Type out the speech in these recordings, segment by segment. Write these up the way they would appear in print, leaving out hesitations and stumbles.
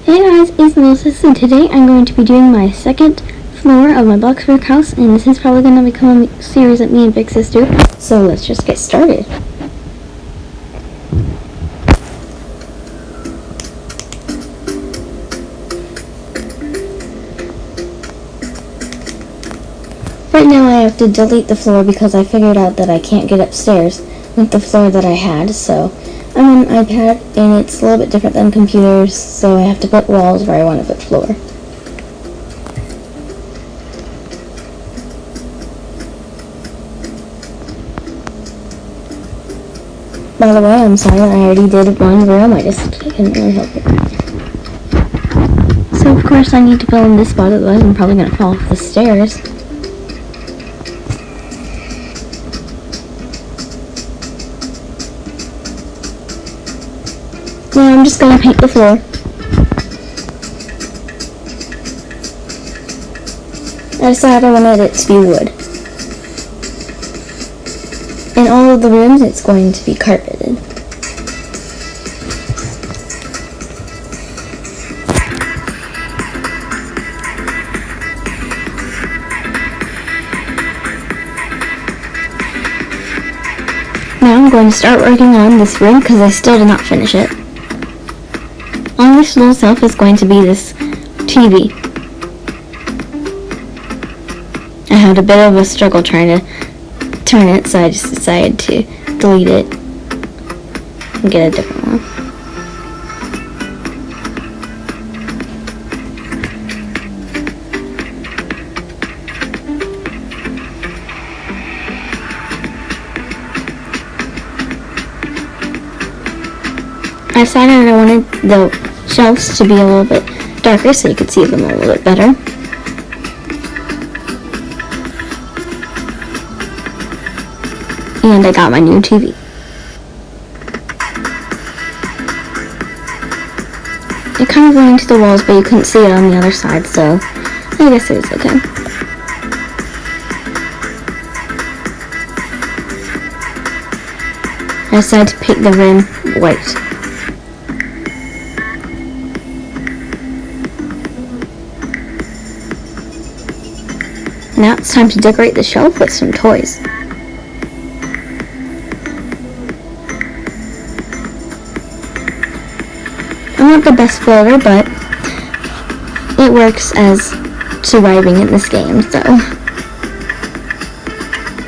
Hey guys, it's Moses, and today I'm going to be doing my second floor of my Bloxburg house, and this is probably going to become a series that me and Big Sis do, so let's just get started. Right now I have to delete the floor because I figured out that I can't get upstairs with the floor that I had, so I'm on an iPad and it's a little bit different than computers, so I have to put walls where I want to put floor. By the way, I'm sorry, I already did one room, I just couldn't really help it. So of course I need to fill in this spot, otherwise I'm probably going to fall off the stairs. Now I'm just going to paint the floor. I decided I wanted it to be wood. In all of the rooms it's going to be carpeted. Now I'm going to start working on this room because I still did not finish it. On this little shelf is going to be this TV. I had a bit of a struggle trying to turn it, so I just decided to delete it and get a different one. I decided I wanted the shelves to be a little bit darker so you could see them a little bit better. And I got my new TV. It kind of went into the walls, but you couldn't see it on the other side, so I guess it was okay. I decided to paint the rim white. Now it's time to decorate the shelf with some toys. I'm not the best builder, but it works as surviving in this game, so.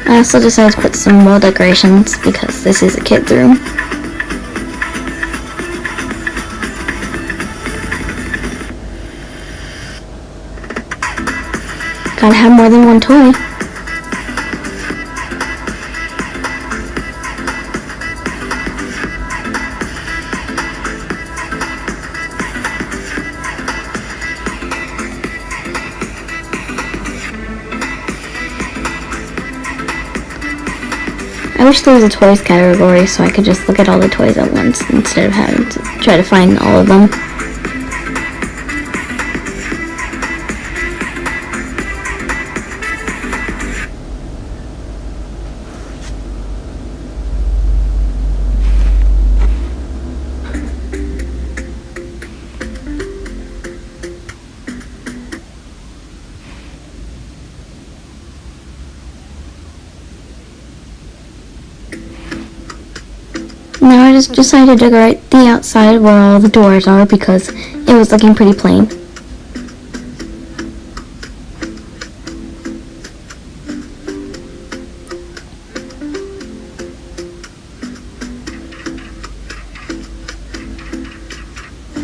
I also decided to put some wall decorations because this is a kid's room. Gotta have more than one toy. I wish there was a toys category so I could just look at all the toys at once instead of having to try to find all of them. Now I just decided to decorate the outside where all the doors are because it was looking pretty plain.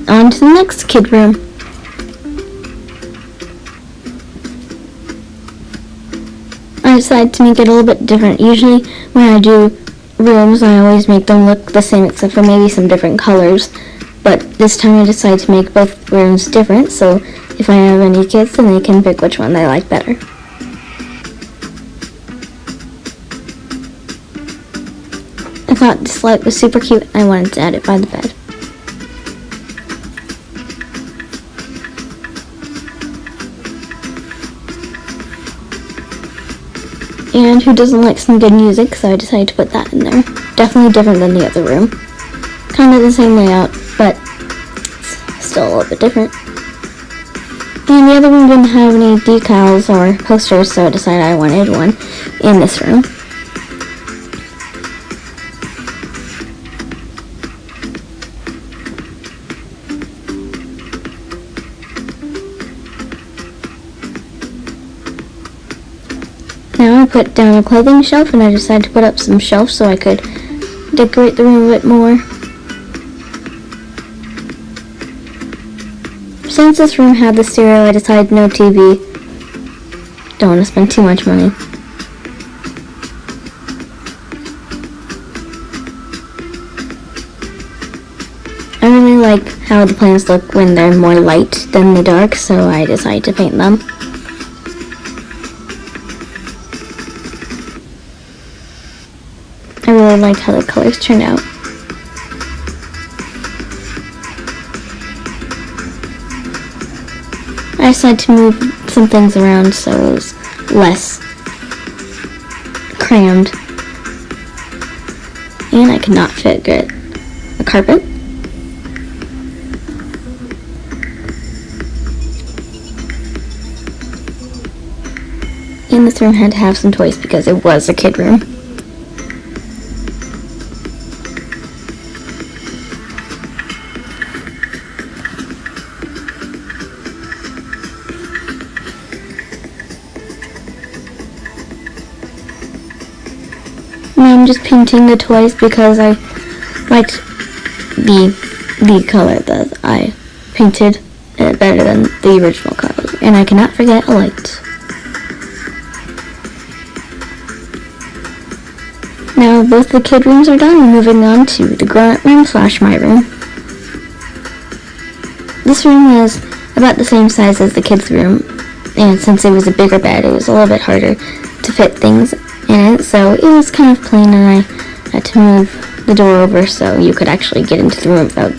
On to the next kid room. I decided to make it a little bit different. Usually when I do rooms, I always make them look the same except for maybe some different colors, but this time I decided to make both rooms different, so if I have any kids then they can pick which one they like better. I thought this light was super cute and I wanted to add it by the bed. And who doesn't like some good music, so I decided to put that in there. Definitely different than the other room. Kind of the same layout, but still a little bit different. And the other room didn't have any decals or posters, so I decided I wanted one in this room. Now I put down a clothing shelf, and I decided to put up some shelves so I could decorate the room a bit more. Since this room had the stereo, I decided no TV. Don't want to spend too much money. I really like how the plants look when they're more light than the dark, so I decided to paint them. I really liked how the colors turned out. I decided to move some things around so it was less crammed. And I could not get a carpet. And this room had to have some toys because it was a kid room. Now I'm just painting the toys because I liked the color that I painted better than the original color. And I cannot forget a light. Now both the kid rooms are done. We're moving on to the grown-up room / my room. This room was about the same size as the kids' room, and since it was a bigger bed, it was a little bit harder to fit things in it, so it was kind of plain, and I had to move the door over so you could actually get into the room without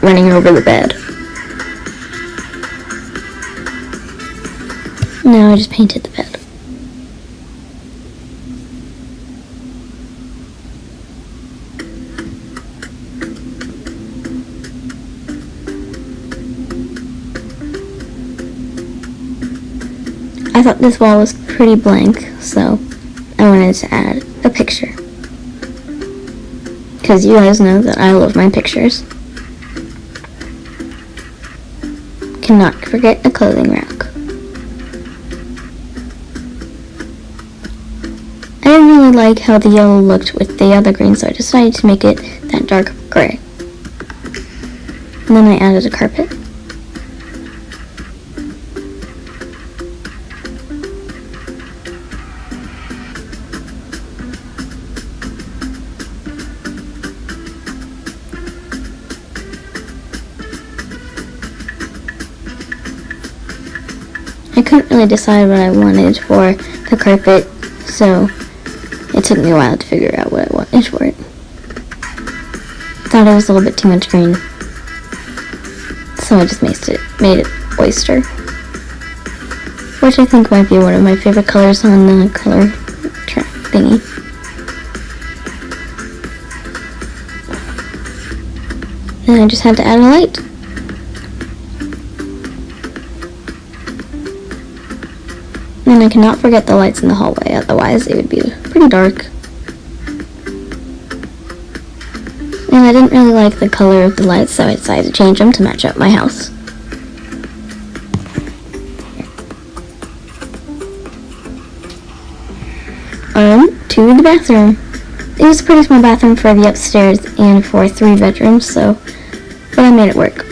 running over the bed. Now I just painted the bed. I thought this wall was pretty blank, so I wanted to add a picture. Because you guys know that I love my pictures. Cannot forget a clothing rack. I didn't really like how the yellow looked with the other green, so I decided to make it that dark gray. And then I added a carpet. I couldn't really decide what I wanted for the carpet, so it took me a while to figure out what I wanted for it. Thought it was a little bit too much green, so I just made it oyster, which I think might be one of my favorite colors on the color track thingy. And I just had to add a light. And I cannot forget the lights in the hallway, otherwise it would be pretty dark. And I didn't really like the color of the lights, so I decided to change them to match up my house. To the bathroom. It was a pretty small bathroom for the upstairs and for 3 bedrooms, but I made it work.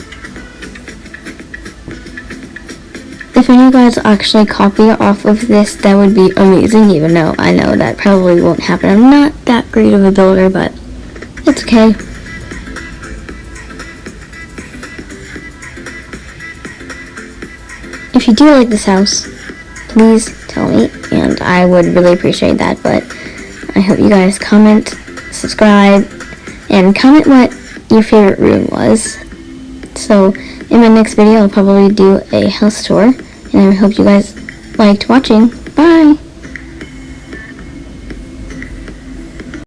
If any of you guys actually copy off of this, that would be amazing, even though I know that probably won't happen. I'm not that great of a builder, but it's okay. If you do like this house, please tell me, and I would really appreciate that, but I hope you guys comment, subscribe, and comment what your favorite room was. So in my next video, I'll probably do a house tour, and I hope you guys liked watching. Bye!